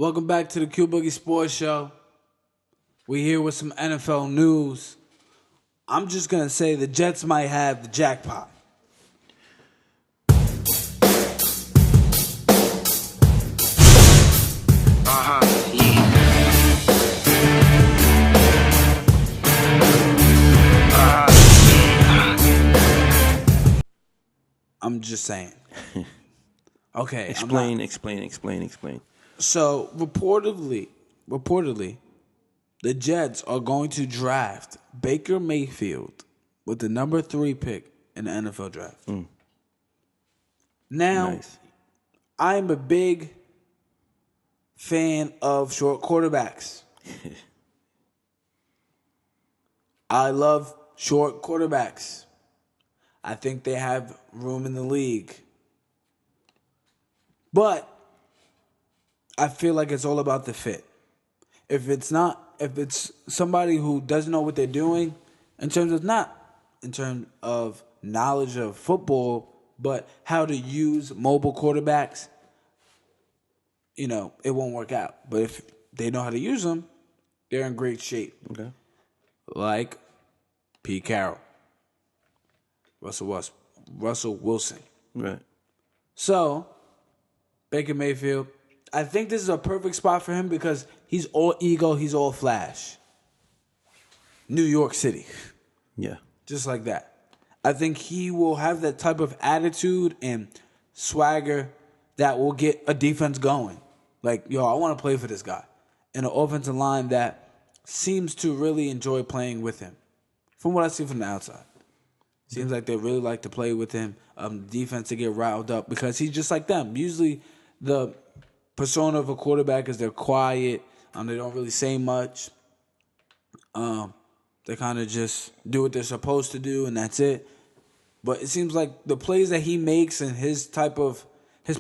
Welcome back to the QBoogie Sports Show. We're here with some NFL news. I'm just going to say the Jets might have the jackpot. I'm just saying. Okay. Explain. So, reportedly, the Jets are going to draft Baker Mayfield with the number 3 pick in the NFL draft. Now, Nice. I'm a big fan of short quarterbacks. I love short quarterbacks. I think they have room in the league. But I feel like it's all about the fit. If it's somebody who doesn't know what they're doing, in terms of knowledge of football, but how to use mobile quarterbacks, it won't work out. But if they know how to use them, they're in great shape. Okay. Like Pete Carroll, Russell Wilson. Right. So, Baker Mayfield, I think this is a perfect spot for him because he's all ego, he's all flash. New York City. Yeah. Just like that. I think he will have that type of attitude and swagger that will get a defense going. Like, I want to play for this guy. And an offensive line that seems to really enjoy playing with him. From what I see from the outside. Seems like they really like to play with him. Defense to get riled up because he's just like them. Usually the persona of a quarterback is they're quiet. They don't really say much. They kind of just do what they're supposed to do, and that's it. But it seems like the plays that he makes and his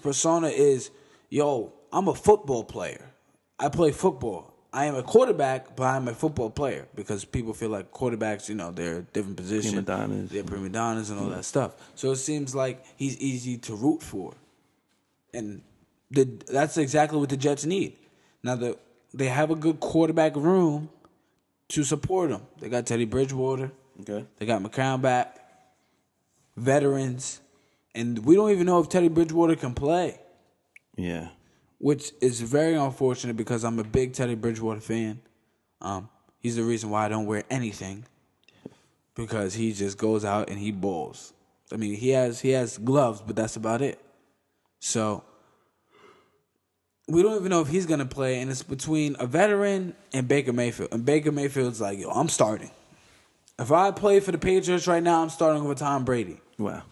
persona is, I'm a football player. I play football. I am a quarterback, but I'm a football player because people feel like quarterbacks, they're different positions. Prima donnas. They're prima donnas and all that stuff. So it seems like he's easy to root for. And that's exactly what the Jets need. Now, they have a good quarterback room to support him. They got Teddy Bridgewater. Okay. They got McCown back. Veterans. And we don't even know if Teddy Bridgewater can play. Yeah. Which is very unfortunate because I'm a big Teddy Bridgewater fan. He's the reason why I don't wear anything. Because he just goes out and he balls. I mean, he has gloves, but that's about it. So, we don't even know if he's going to play, and it's between a veteran and Baker Mayfield. And Baker Mayfield's like, I'm starting. If I play for the Patriots right now, I'm starting over Tom Brady. Wow.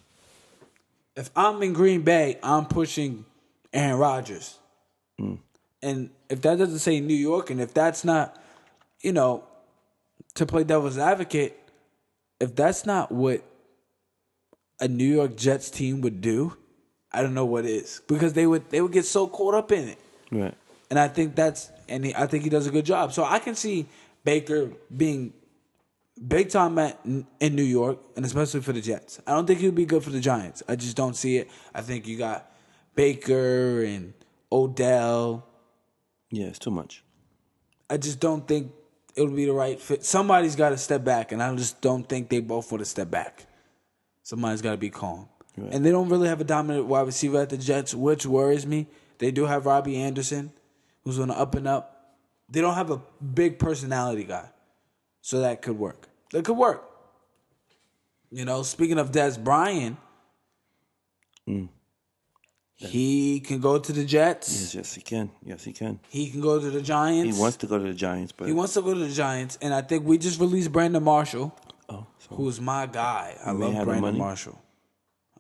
If I'm in Green Bay, I'm pushing Aaron Rodgers. And if that doesn't say New York, and if that's not, to play devil's advocate, if that's not what a New York Jets team would do, I don't know what is. Because they would get so caught up in it. Right. And I think I think he does a good job. So I can see Baker being big time in New York, and especially for the Jets. I don't think he would be good for the Giants. I just don't see it. I think you got Baker and Odell. Yeah, it's too much. I just don't think it would be the right fit. Somebody's got to step back, and I just don't think they both want to step back. Somebody's got to be calm. Right. And they don't really have a dominant wide receiver at the Jets, which worries me. They do have Robbie Anderson, who's on the up and up. They don't have a big personality guy. So that could work. That could work. Speaking of Des Bryant, he can go to the Jets. Yes, he can. He can go to the Giants. He wants to go to the Giants, but he wants to go to the Giants, and I think we just released Brandon Marshall, so who's my guy. I love Brandon Marshall.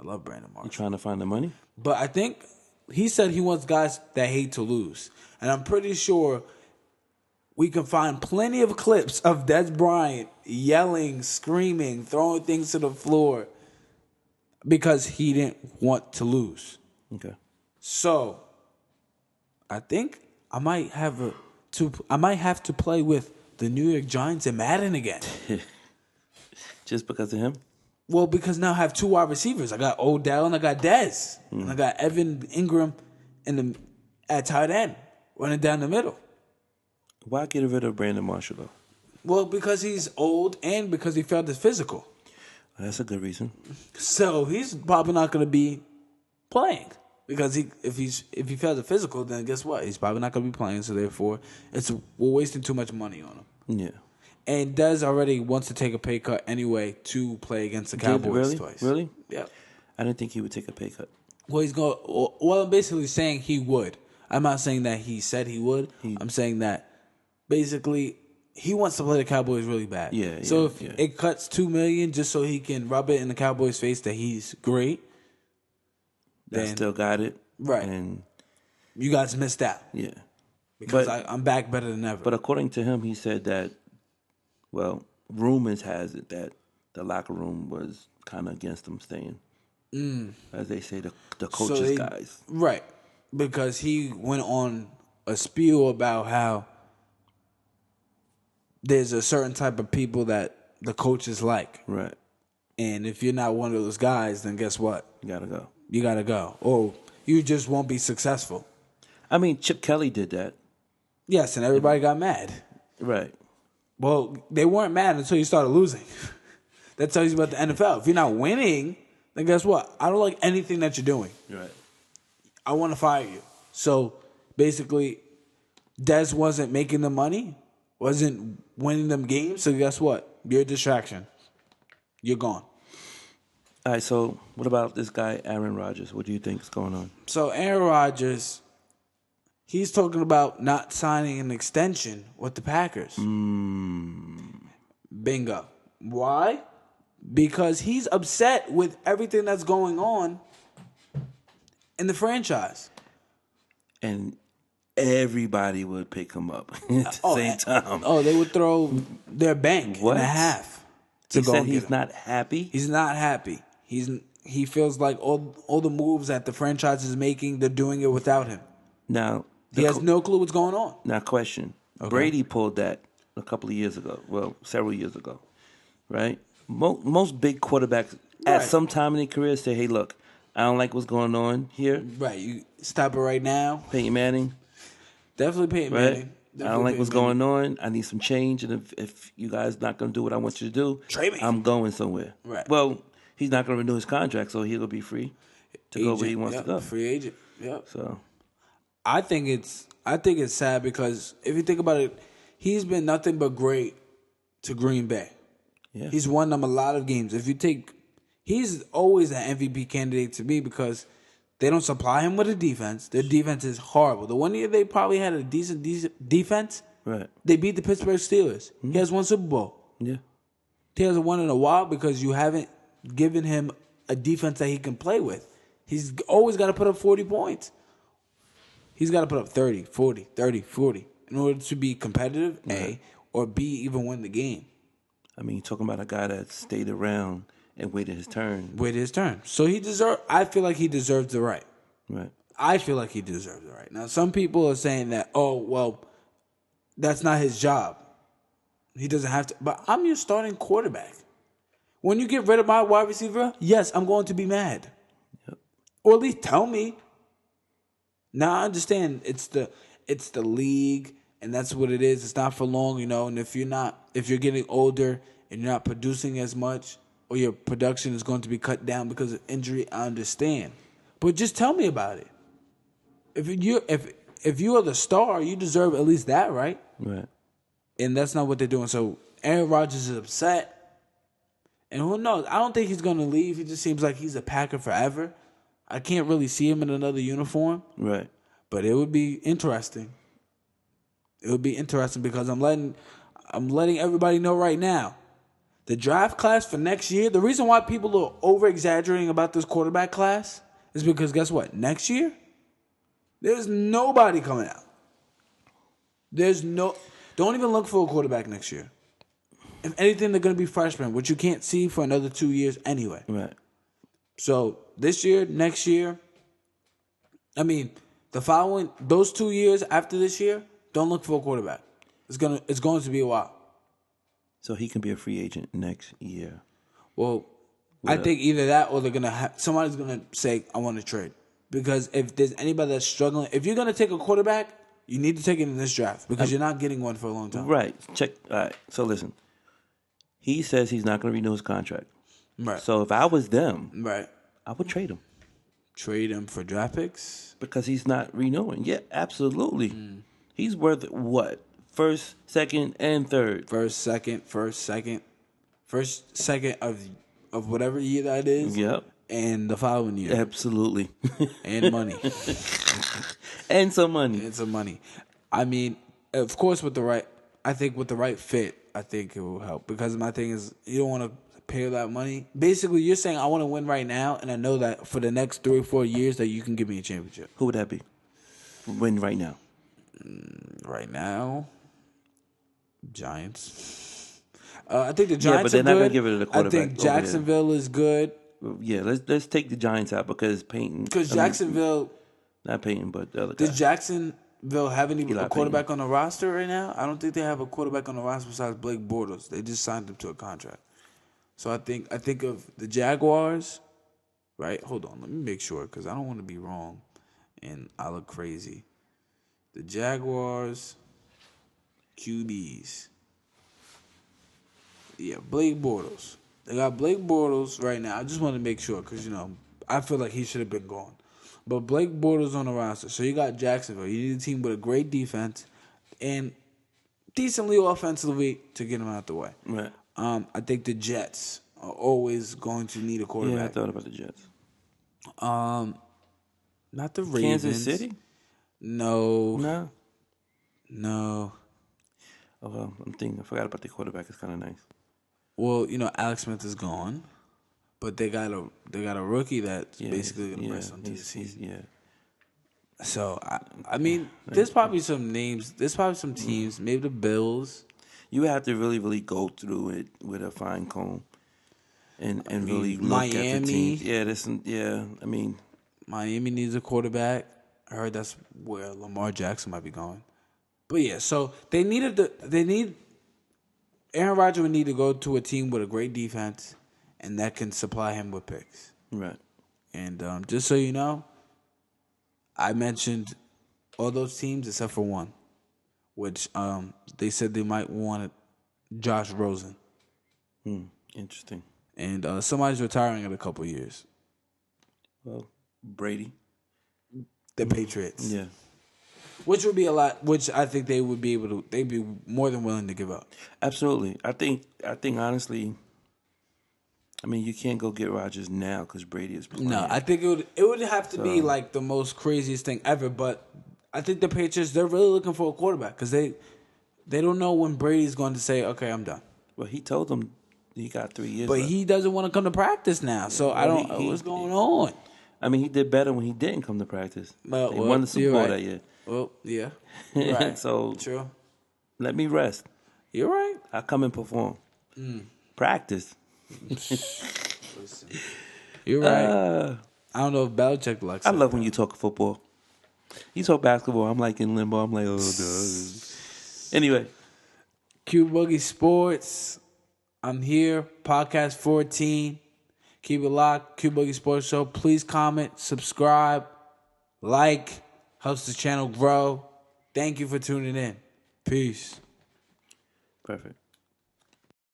You trying to find the money? But I think he said he wants guys that hate to lose, and I'm pretty sure we can find plenty of clips of Des Bryant yelling, screaming, throwing things to the floor because he didn't want to lose. Okay. So, I think I might have to play with the New York Giants and Madden again. Just because of him? Well, because now I have 2 wide receivers. I got Odell and I got Dez. And I got Evan Ingram at tight end. running down the middle. Why get rid of Brandon Marshall, though? Well, because he's old and because he failed his physical. That's a good reason. So he's probably not going to be playing because if he fails the physical, then guess what? He's probably not going to be playing. So therefore, we're wasting too much money on him. Yeah. And Dez already wants to take a pay cut anyway to play against the Cowboys twice. Really? Yeah. I didn't think he would take a pay cut. Well, he's going. Well, I'm basically saying he would. I'm not saying that he said he would. I'm saying that basically he wants to play the Cowboys really bad. Yeah. So if it cuts $2 million just so he can rub it in the Cowboys' face that he's great, then still got it. Right. And you guys missed out. Yeah. Because I'm back better than ever. But according to him, he said that, well, rumors has it that the locker room was kind of against him staying. As they say, the coaches guys. Right. Because he went on a spiel about how there's a certain type of people that the coaches like. Right. And if you're not one of those guys, then guess what? You gotta go. You gotta go. Or you just won't be successful. I mean, Chip Kelly did that. Yes, and everybody got mad. Right. Well, they weren't mad until you started losing. That tells you about the NFL. If you're not winning, then guess what? I don't like anything that you're doing. Right. I want to fire you. So basically, Dez wasn't making the money, wasn't winning them games. So guess what? You're a distraction. You're gone. All right, so what about this guy, Aaron Rodgers? What do you think is going on? So Aaron Rodgers, he's talking about not signing an extension with the Packers. Bingo. Why? Because he's upset with everything that's going on in the franchise. And everybody would pick him up at the same time. Oh, they would throw their bank in half. He said he's not happy? He's not happy. He feels like all the moves that the franchise is making, they're doing it without him. Now he has no clue what's going on. Now, question. Okay. Brady pulled that a couple of years ago. Well, several years ago. Right? Most big quarterbacks at some time in their career say, hey, look, I don't like what's going on here. Right. You stop it right now. Peyton Manning. Definitely Peyton Manning. I don't like what's going on. I need some change. And if you guys not going to do what I want you to do, trade me. I'm going somewhere. Right. Well, he's not going to renew his contract, so he'll be free to go where he wants to go. Free agent. Yep. So I think it's sad because if you think about it, he's been nothing but great to Green Bay. Yeah. He's won them a lot of games. He's always an MVP candidate to me because they don't supply him with a defense. Their defense is horrible. The one year they probably had a decent defense, right? They beat the Pittsburgh Steelers. Mm-hmm. He has one Super Bowl. Yeah. He hasn't won in a while because you haven't given him a defense that he can play with. He's always got to put up 40 points. He's got to put up 30, 40, 30, 40 in order to be competitive, A, or B, even win the game. I mean, you're talking about a guy that stayed around and waited his turn. So I feel like he deserves the right. Right. I feel like he deserves the right. Now, some people are saying that, oh, well, that's not his job. He doesn't have to. But I'm your starting quarterback. When you get rid of my wide receiver, yes, I'm going to be mad. Yep. Or at least tell me. Now, I understand it's the league, and that's what it is. It's not for long, and if you're getting older and you're not producing as much, or your production is going to be cut down because of injury, I understand. But just tell me about it. If you are the star, you deserve at least that, right? Right. And that's not what they're doing. So Aaron Rodgers is upset. And who knows? I don't think he's going to leave. He just seems like he's a Packer forever. I can't really see him in another uniform. Right. But it would be interesting. It would be interesting because I'm letting everybody know right now. The draft class for next year, the reason why people are over-exaggerating about this quarterback class is because guess what? Next year, there's nobody coming out. Don't even look for a quarterback next year. If anything, they're going to be freshmen, which you can't see for another 2 years anyway. Right. So this year, next year, those 2 years after this year, don't look for a quarterback. It's going to be a while. So he can be a free agent next year. Well, I think either that or they're gonna somebody's gonna say I want to trade, because if there's anybody that's struggling, if you're gonna take a quarterback, You need to take it in this draft because you're not getting one for a long time. Right. Check. All right. So listen. He says he's not going to renew his contract. Right. So if I was them, Right. I would trade him. Trade him for draft picks? Because he's not renewing. Yeah, absolutely. He's worth what? First, second, and third. First, second of whatever year that is. Yep. And the following year. Absolutely. And money. And some money. I mean, of course, with the right fit, I think it will help. Because my thing is, you don't want to pay that money. Basically, you're saying I want to win right now, and I know that for the next 3 or 4 years that you can give me a championship. Who would that be? Win right now. Right now, Giants. I think the Giants but they're are not good. going to give it to the quarterback. I think Jacksonville is good. Yeah, let's take the Giants out because Peyton. Because Jacksonville. Not Peyton, but the other guy. Does Jacksonville have any Eli quarterback Payton. on the roster right now? I don't think they have a quarterback on the roster besides Blake Bortles. They just signed him to a contract. So I think of the Jaguars, right? Hold on, let me make sure because I don't want to be wrong, and I look crazy. The Jaguars, QBs. Yeah, Blake Bortles. They got Blake Bortles right now. I just want to make sure because I feel like he should have been gone. But Blake Bortles on the roster. So you got Jacksonville. You need a team with a great defense and decently offensively to get him out the way. Right. I think the Jets are always going to need a quarterback. Yeah, I thought about the Jets. Not the Ravens. Kansas City? No. Oh, well, I'm thinking. I forgot about the quarterback. It's kind of nice. Well, Alex Smith is gone, but they got a rookie that's basically going to rest until the season. Yeah. So I mean, there's probably some names. There's probably some teams. Maybe the Bills. You have to really, really go through it with a fine comb, and really look at the teams. Yeah, I mean, Miami needs a quarterback. I heard that's where Lamar Jackson might be going. But yeah, so they need Aaron Rodgers would need to go to a team with a great defense, and that can supply him with picks. Right. And just so you know, I mentioned all those teams except for one, which they said they might want Josh Rosen. Interesting. And somebody's retiring in a couple of years. Well, Brady. The Patriots. Yeah. Which would be a lot. Which I think they would be able to. They'd be more than willing to give up. Absolutely. I think honestly. I mean, you can't go get Rodgers now because Brady is playing. No, I think it would have to be like the most craziest thing ever. But I think the Patriots, they're really looking for a quarterback because they don't know when Brady's going to say, "Okay, I'm done." Well, he told them he got 3 years. But left. he doesn't want to come to practice now. So I don't know what's going on. I mean, he did better when he didn't come to practice. Well, he won the Super Bowl that year. Well, yeah. Right. So true. Let me rest. You're right. I come and perform. Practice. Listen, you're right. I don't know if Belichick likes I love when you talk football. You talk basketball, I'm like in limbo. I'm like, oh, duh. Anyway. QBoogie Sports. I'm here. Podcast 14. Keep it locked. QBoogie Sports Show. Please comment, subscribe, like. Helps the channel grow. Thank you for tuning in. Peace. Perfect.